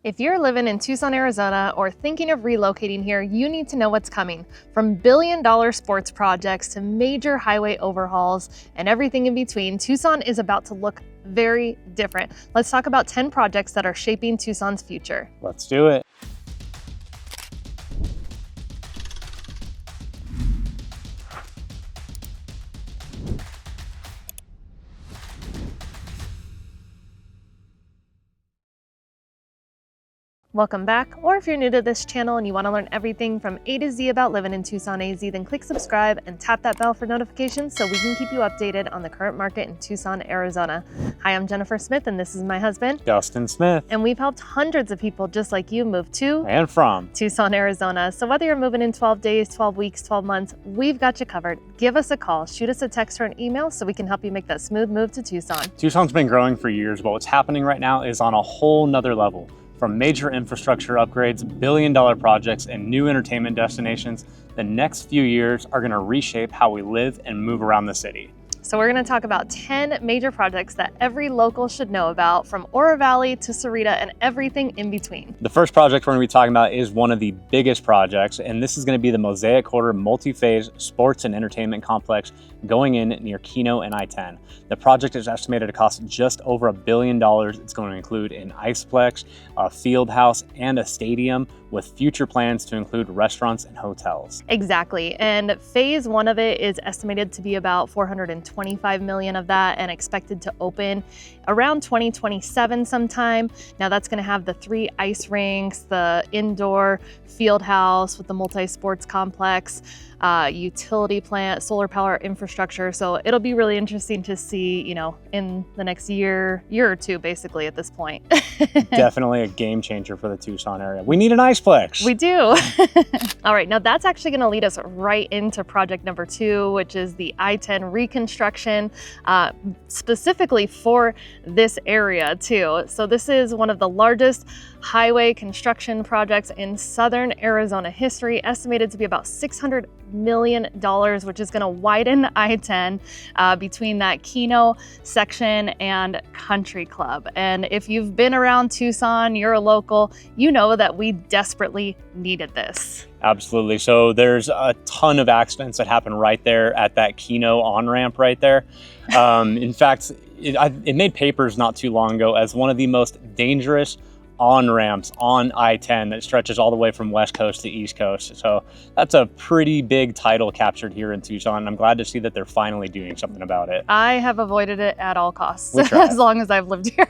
If you're living in Tucson, Arizona, or thinking of relocating here, you need to know what's coming. From billion-dollar sports projects to major highway overhauls and everything in between, Tucson is about to look very different. Let's talk about 10 projects that are shaping Tucson's future. Let's do it. Welcome back, or if you're new to this channel and you want to learn everything from A to Z about living in Tucson, AZ, then click subscribe and tap that bell for notifications so we can keep you updated on the current market in Tucson, Arizona. Hi, I'm Jennifer Smith and this is my husband, Dustin Smith. And we've helped hundreds of people just like you move to and from Tucson, Arizona. So whether you're moving in 12 days, 12 weeks, 12 months, we've got you covered. Give us a call, shoot us a text or an email so we can help you make that smooth move to Tucson. Tucson's been growing for years, but what's happening right now is on a whole nother level. From major infrastructure upgrades, billion-dollar projects, and new entertainment destinations, the next few years are going to reshape how we live and move around the city. So we're going to talk about 10 major projects that every local should know about, from Oro Valley to Sarita and everything in between. The first project we're going to be talking about is one of the biggest projects, and this is going to be the Mosaic Quarter multi-phase sports and entertainment complex going in near Kino and I-10. The project is estimated to cost just over $1 billion. It's going to include an iceplex, a field house, and a stadium, with future plans to include restaurants and hotels. Exactly, and phase one of it is estimated to be about $425 million of that and expected to open around 2027 sometime. Now that's going to have the 3 ice rinks, the indoor field house with the multi-sports complex, utility plant, solar power infrastructure. So it'll be really interesting to see, in the next year or two, basically at this point. Definitely a game changer for the Tucson area. We need an iceplex. We do. All right, now that's actually going to lead us right into project number 2, which is the I-10 reconstruction, specifically for this area too. So this is one of the largest highway construction projects in southern Arizona history, estimated to be about $600 million, which is going to widen I-10 between that Kino section and Country Club. And if you've been around Tucson, you're a local, you know that we desperately needed this. Absolutely. So there's a ton of accidents that happen right there at that Kino on-ramp right there. In fact, it made papers not too long ago as one of the most dangerous on-ramps on I-10 that stretches all the way from West Coast to East Coast. So that's a pretty big title captured here in Tucson. I'm glad to see that they're finally doing something about it. I have avoided it at all costs as long as I've lived here.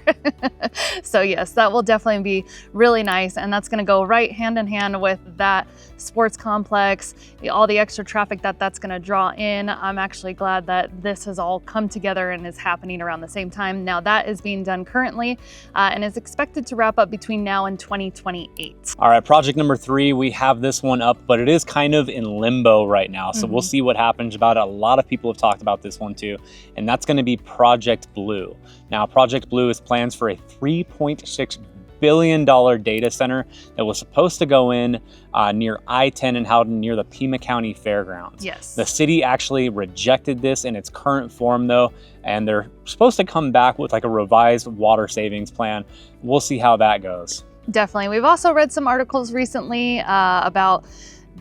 So yes, that will definitely be really nice. And that's going to go right hand in hand with that sports complex, all the extra traffic that's going to draw in. I'm actually glad that this has all come together and is happening around the same time. Now that is being done currently and is expected to wrap up between now and 2028. All right, project number 3, we have this one up, but it is kind of in limbo right now. So we'll see what happens about it. A lot of people have talked about this one too, and that's going to be Project Blue. Now, Project Blue is plans for a $3.6 billion data center that was supposed to go in near I-10 and Howden near the Pima County Fairgrounds. Yes. The city actually rejected this in its current form though, and they're supposed to come back with like a revised water savings plan. We'll see how that goes. Definitely. We've also read some articles recently about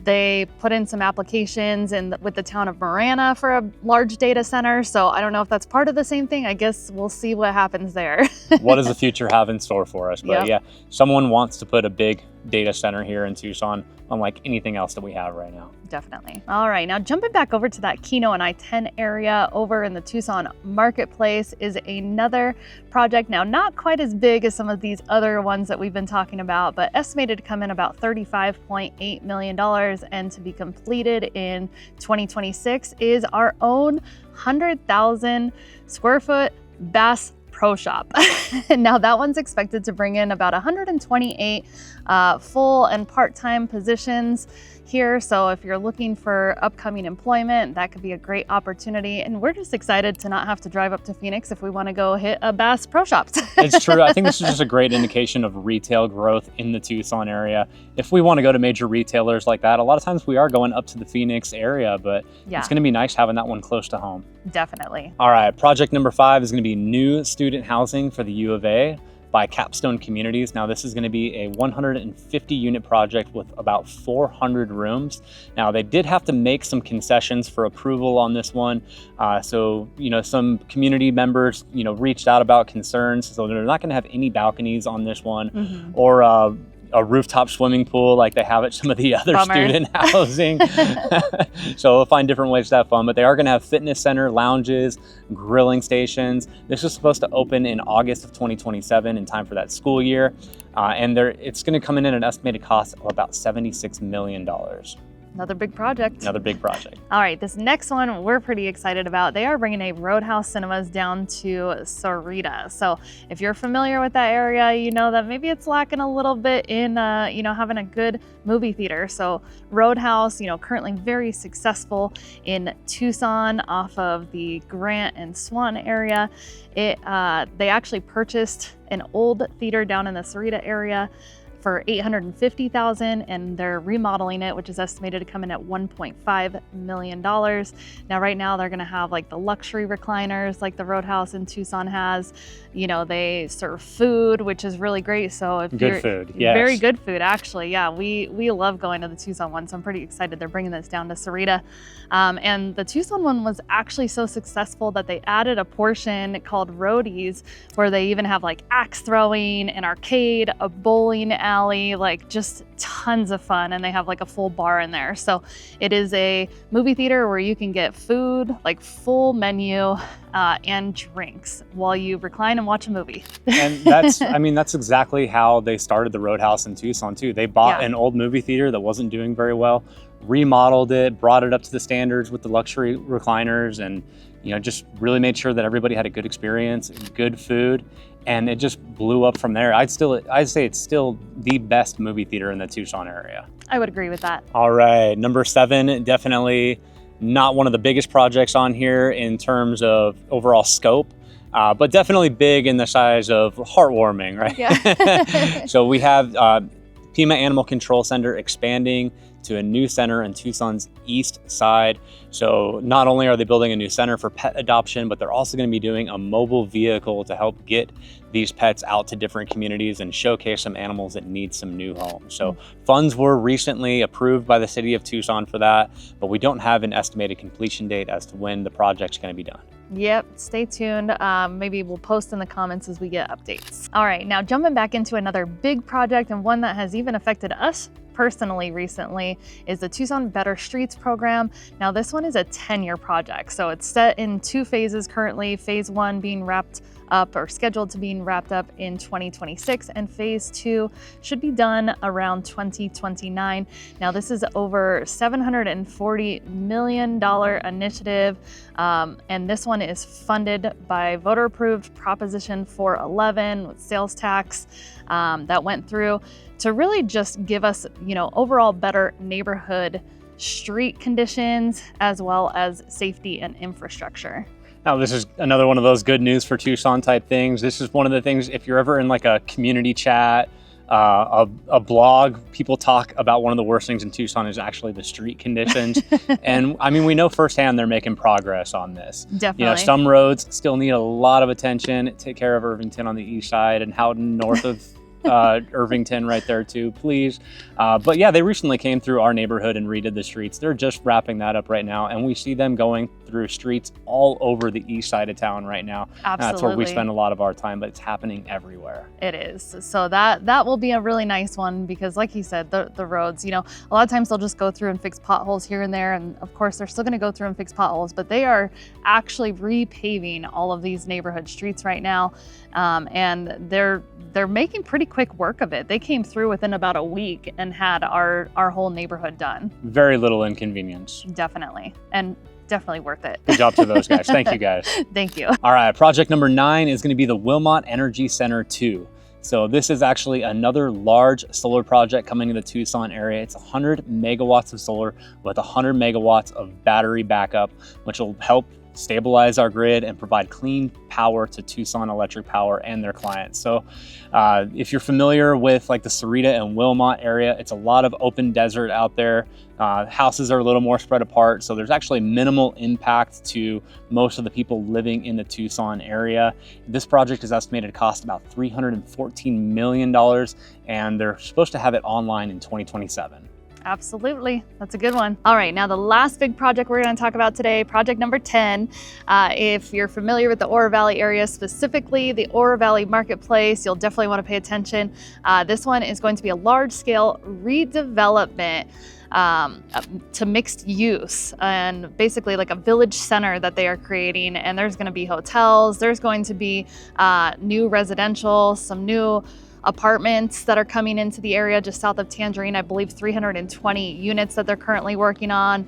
they put in some applications with the town of Marana for a large data center. So I don't know if that's part of the same thing. I guess we'll see what happens there. What does the future have in store for us? But yeah, someone wants to put a big data center here in Tucson, unlike anything else that we have right now. Definitely. All right, now jumping back over to that Kino and I-10 area over in the Tucson marketplace is another project. Now, not quite as big as some of these other ones that we've been talking about, but estimated to come in about $35.8 million and to be completed in 2026 is our own 100,000 square foot Bass Pro Shop. Now that one's expected to bring in about 128 full and part-time positions here. So if you're looking for upcoming employment, that could be a great opportunity. And we're just excited to not have to drive up to Phoenix if we want to go hit a Bass Pro Shop. It's true. I think this is just a great indication of retail growth in the Tucson area. If we want to go to major retailers like that, a lot of times we are going up to the Phoenix area, but it's going to be nice having that one close to home. Definitely. All right, project number 5 is going to be new student housing for the U of A. by Capstone Communities. Now, this is going to be a 150 unit project with about 400 rooms. Now, they did have to make some concessions for approval on this one. So, some community members, reached out about concerns. So they're not going to have any balconies on this one, or a rooftop swimming pool like they have at some of the other student housing. So we'll find different ways to have fun, but they are going to have fitness center, lounges, grilling stations. This is supposed to open in August of 2027 in time for that school year. And it's going to come in at an estimated cost of about $76 million. Another big project. Another big project. All right, this next one we're pretty excited about. They are bringing a Roadhouse Cinemas down to Sarita. So if you're familiar with that area, you know that maybe it's lacking a little bit in, having a good movie theater. So Roadhouse, currently very successful in Tucson off of the Grant and Swan area. They actually purchased an old theater down in the Sarita area for $850,000, and they're remodeling it, which is estimated to come in at $1.5 million. Now, right now, they're gonna have like the luxury recliners like the Roadhouse in Tucson has. They serve food, which is really great. So if good food, yes. Very good food, actually. Yeah, we love going to the Tucson one, so I'm pretty excited they're bringing this down to Sarita. And the Tucson one was actually so successful that they added a portion called Roadies, where they even have like axe throwing, an arcade, a bowling alley, like just tons of fun. And they have like a full bar in there. So it is a movie theater where you can get food, like full menu, and drinks while you recline and watch a movie. And that's exactly how they started the Roadhouse in Tucson too. They bought an old movie theater that wasn't doing very well, remodeled it, brought it up to the standards with the luxury recliners, and just really made sure that everybody had a good experience, good food, and it just blew up from there. I'd say it's still the best movie theater in the Tucson area. I would agree with that. All right, number 7, definitely not one of the biggest projects on here in terms of overall scope, but definitely big in the size of heartwarming, right? Yeah. So we have Pima Animal Control Center expanding to a new center in Tucson's east side. So not only are they building a new center for pet adoption, but they're also going to be doing a mobile vehicle to help get these pets out to different communities and showcase some animals that need some new homes. So funds were recently approved by the city of Tucson for that, but we don't have an estimated completion date as to when the project's going to be done. Yep, stay tuned. Maybe we'll post in the comments as we get updates. All right, now jumping back into another big project, and one that has even affected us personally recently, is the Tucson Better Streets program. Now this one is a 10-year project. So it's set in 2 phases currently, phase 1 being wrapped up or scheduled to being wrapped up in 2026, and phase 2 should be done around 2029. Now this is over $740 million initiative, and this one is funded by voter approved Proposition 411 with sales tax that went through to really just give us, overall better neighborhood street conditions as well as safety and infrastructure. Now, this is another one of those good news for Tucson type things. This is one of the things, if you're ever in like a community chat, a blog, people talk about one of the worst things in Tucson is actually the street conditions. And we know firsthand they're making progress on this. Definitely. Some roads still need a lot of attention. Take care of Irvington on the east side and Houghton north of Irvington right there too, please. But yeah, they recently came through our neighborhood and redid the streets. They're just wrapping that up right now, and we see them going through streets all over the east side of town right now. Absolutely. That's where we spend a lot of our time, but it's happening everywhere. It is. So that will be a really nice one because, like you said, the roads, a lot of times they'll just go through and fix potholes here and there, and of course they're still going to go through and fix potholes, but they are actually repaving all of these neighborhood streets right now, and they're making pretty quick work of it. They came through within about a week and had our whole neighborhood done. Very little inconvenience. Definitely. And definitely worth it. Good job to those guys. Thank you guys. Thank you. All right, project number 9 is going to be the Wilmort Energy Center 2. So this is actually another large solar project coming to the Tucson area. It's 100 megawatts of solar with 100 megawatts of battery backup, which will help stabilize our grid, and provide clean power to Tucson Electric Power and their clients. So if you're familiar with like the Sarita and Wilmot area, it's a lot of open desert out there. Houses are a little more spread apart, so there's actually minimal impact to most of the people living in the Tucson area. This project is estimated to cost about $314 million, and they're supposed to have it online in 2027. Absolutely. That's a good one. All right, now the last big project we're going to talk about today, project number 10. If you're familiar with the Oro Valley area, specifically the Oro Valley Marketplace, you'll definitely want to pay attention. This one is going to be a large-scale redevelopment to mixed use, and basically like a village center that they are creating. And there's going to be hotels, there's going to be new residential, some new apartments that are coming into the area just south of Tangerine. I believe 320 units that they're currently working on.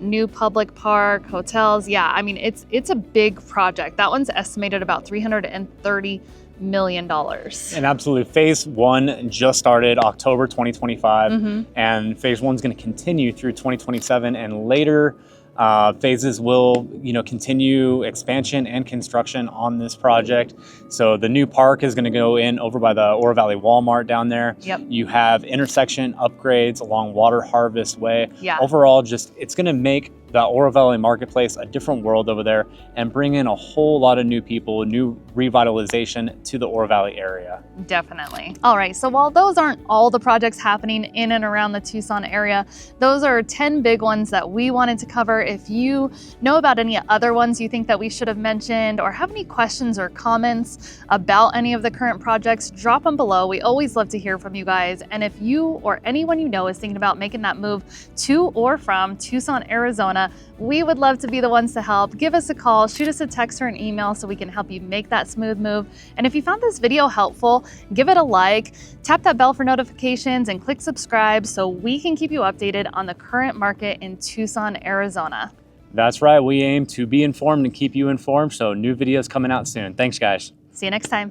New public park, hotels. Yeah, I mean, it's a big project. That one's estimated about $330 million. And absolutely, phase one just started October 2025, and phase one's going to continue through 2027, and later phases will, continue expansion and construction on this project. So the new park is going to go in over by the Oro Valley Walmart down there. Yep. You have intersection upgrades along Water Harvest Way. Yeah. Overall, it's going to make the Oro Valley Marketplace a different world over there and bring in a whole lot of new people, new revitalization to the Oro Valley area. Definitely. All right, so while those aren't all the projects happening in and around the Tucson area, those are 10 big ones that we wanted to cover. If you know about any other ones you think that we should have mentioned, or have any questions or comments about any of the current projects, drop them below. We always love to hear from you guys. And if you or anyone you know is thinking about making that move to or from Tucson, Arizona, we would love to be the ones to help. Give us a call, shoot us a text or an email so we can help you make that smooth move. And if you found this video helpful, give it a like, tap that bell for notifications, and click subscribe so we can keep you updated on the current market in Tucson, Arizona. That's right. We aim to be informed and keep you informed. So new videos coming out soon. Thanks, guys. See you next time.